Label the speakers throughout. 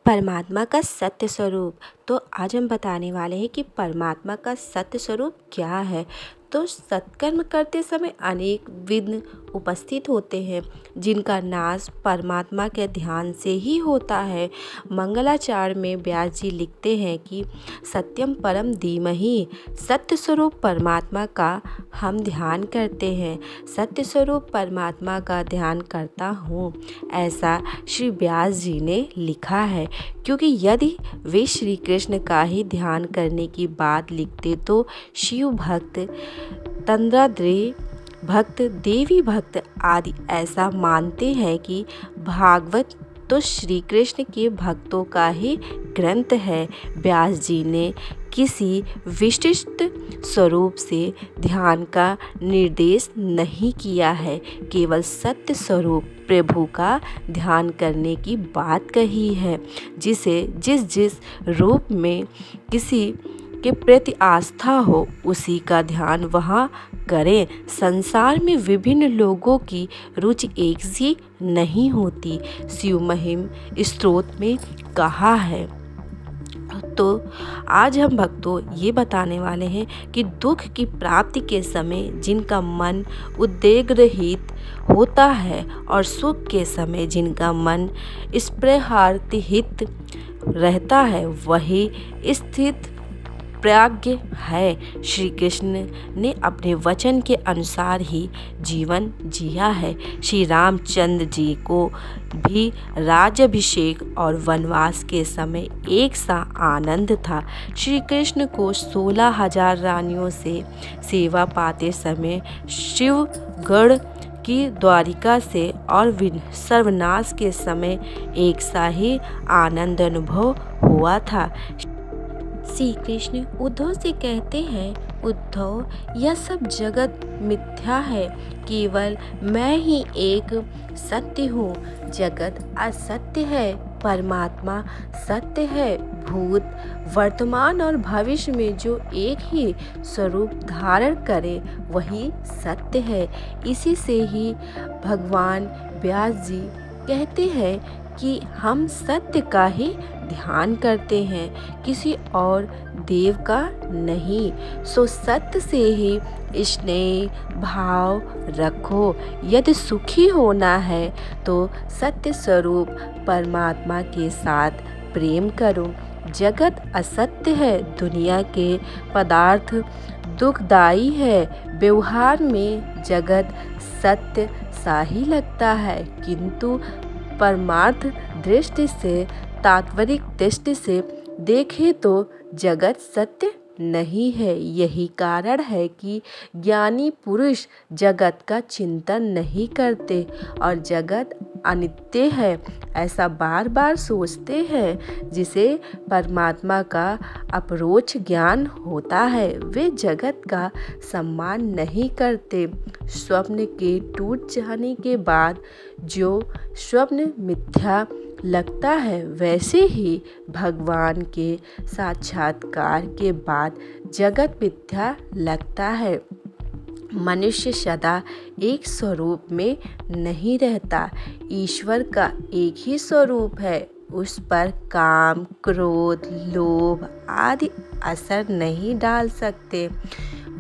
Speaker 1: परमात्मा का सत्य स्वरूप। तो आज हम बताने वाले हैं कि परमात्मा का सत्य स्वरूप क्या है। तो सत्कर्म करते समय अनेक विघ्न उपस्थित होते हैं, जिनका नाश परमात्मा के ध्यान से ही होता है। मंगलाचरण में व्यास जी लिखते हैं कि सत्यम परम धीमहि, सत्य स्वरूप परमात्मा का हम ध्यान करते हैं। सत्य स्वरूप परमात्मा का ध्यान करता हूँ, ऐसा श्री व्यास जी ने लिखा है। क्योंकि यदि वे श्री कृष्ण का ही ध्यान करने की बात लिखते तो शिव भक्त, तंत्राद्रि भक्त, देवी भक्त आदि ऐसा मानते हैं कि भागवत तो श्री कृष्ण के भक्तों का ही ग्रंथ है। व्यास जी ने किसी विशिष्ट स्वरूप से ध्यान का निर्देश नहीं किया है, केवल सत्य स्वरूप प्रभु का ध्यान करने की बात कही है। जिसे जिस रूप में किसी के प्रति आस्था हो उसी का ध्यान वहाँ करें। संसार में विभिन्न लोगों की रुचि एक सी नहीं होती, शिव महिम स्तोत्र में कहा है। तो आज हम भक्तों ये बताने वाले हैं कि दुख की प्राप्ति के समय जिनका मन उद्वेग रहित होता है और सुख के समय जिनका मन स्पृहारहित रहता है, वही स्थित प्राज्ञ है। श्री कृष्ण ने अपने वचन के अनुसार ही जीवन जिया है। श्री रामचंद्र जी को भी राज्याभिषेक और वनवास के समय एक सा आनंद था। श्री कृष्ण को 16,000 रानियों से सेवा पाते समय शिवगढ़ की द्वारिका से और सर्वनाश के समय एक सा ही आनंद अनुभव हुआ था। श्री कृष्ण उद्धव से कहते हैं, उद्धव यह सब जगत मिथ्या है, केवल मैं ही एक सत्य हूँ। जगत असत्य है, परमात्मा सत्य है। भूत, वर्तमान और भविष्य में जो एक ही स्वरूप धारण करे वही सत्य है। इसी से ही भगवान व्यास जी कहते हैं कि हम सत्य का ही ध्यान करते हैं, किसी और देव का नहीं। सो सत्य से ही स्नेह भाव रखो। यदि सुखी होना है तो सत्य स्वरूप परमात्मा के साथ प्रेम करो। जगत असत्य है, दुनिया के पदार्थ दुखदाई है। व्यवहार में जगत सत्य सा ही लगता है, किंतु परमार्थ दृष्टि से, तात्विक दृष्टि से देखें तो जगत सत्य नहीं है। यही कारण है कि ज्ञानी पुरुष जगत का चिंतन नहीं करते और जगत अनित्य है ऐसा बार बार सोचते हैं। जिसे परमात्मा का अपरोक्ष ज्ञान होता है वे जगत का सम्मान नहीं करते। स्वप्न के टूट जाने के बाद जो स्वप्न मिथ्या लगता है, वैसे ही भगवान के साक्षात्कार के बाद जगत मिथ्या लगता है। मनुष्य सदा एक स्वरूप में नहीं रहता, ईश्वर का एक ही स्वरूप है। उस पर काम, क्रोध, लोभ आदि असर नहीं डाल सकते।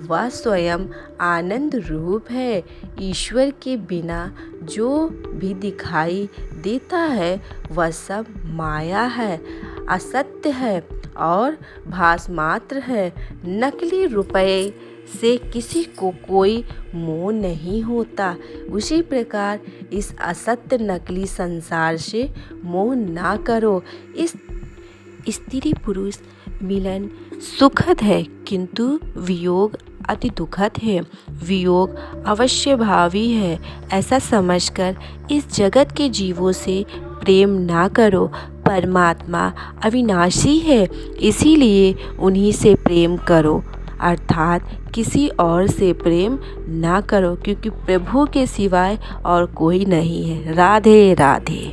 Speaker 1: वह स्वयं आनंद रूप है। ईश्वर के बिना जो भी दिखाई देता है वह सब माया है, असत्य है और भास मात्र है। नकली रुपए से किसी को कोई मोह नहीं होता, उसी प्रकार इस असत्य नकली संसार से मोह ना करो। इस स्त्री पुरुष मिलन सुखद है, किंतु वियोग अति दुखद है। वियोग अवश्य भावी है, ऐसा समझकर इस जगत के जीवों से प्रेम ना करो। परमात्मा अविनाशी है, इसीलिए उन्हीं से प्रेम करो, अर्थात किसी और से प्रेम ना करो, क्योंकि प्रभु के सिवाय और कोई नहीं है। राधे राधे।